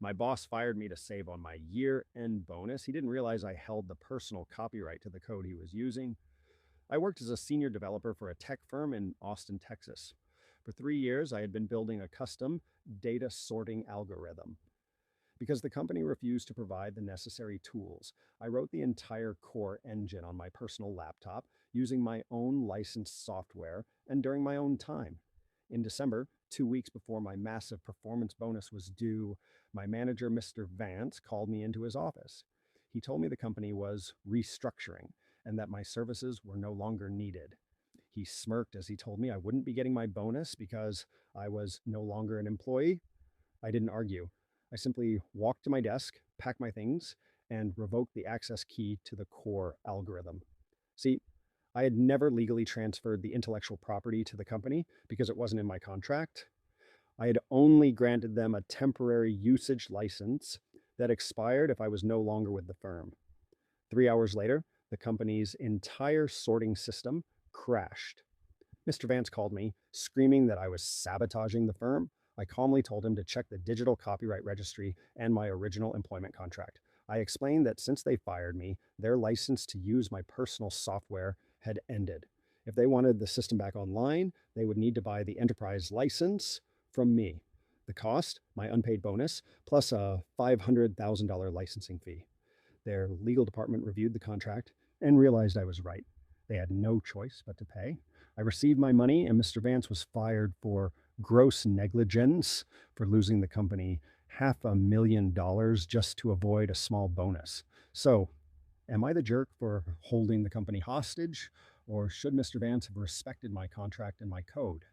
My boss fired me to save on my year-end bonus. He didn't realize I held the personal copyright to the code he was using. I worked as a senior developer for a tech firm in Austin, Texas. For 3 years, I had been building a custom data sorting algorithm. Because the company refused to provide the necessary tools, I wrote the entire core engine on my personal laptop using my own licensed software and during my own time. In December, 2 weeks before my massive performance bonus was due, my manager, Mr. Vance, called me into his office. He told me the company was restructuring and that my services were no longer needed. He smirked as he told me I wouldn't be getting my bonus because I was no longer an employee. I didn't argue. I simply walked to my desk, packed my things, and revoked the access key to the core algorithm. See, I had never legally transferred the intellectual property to the company because it wasn't in my contract. I had only granted them a temporary usage license that expired if I was no longer with the firm. 3 hours later, the company's entire sorting system crashed. Mr. Vance called me, screaming that I was sabotaging the firm. I calmly told him to check the digital copyright registry and my original employment contract. I explained that since they fired me, their license to use my personal software had ended. If they wanted the system back online, they would need to buy the enterprise license from me. The cost, my unpaid bonus, plus a $500,000 licensing fee. Their legal department reviewed the contract and realized I was right. They had no choice but to pay. I received my money, and Mr. Vance was fired for gross negligence for losing the company $500,000 just to avoid a small bonus. So, am I the jerk for holding the company hostage, or should Mr. Vance have respected my contract and my code?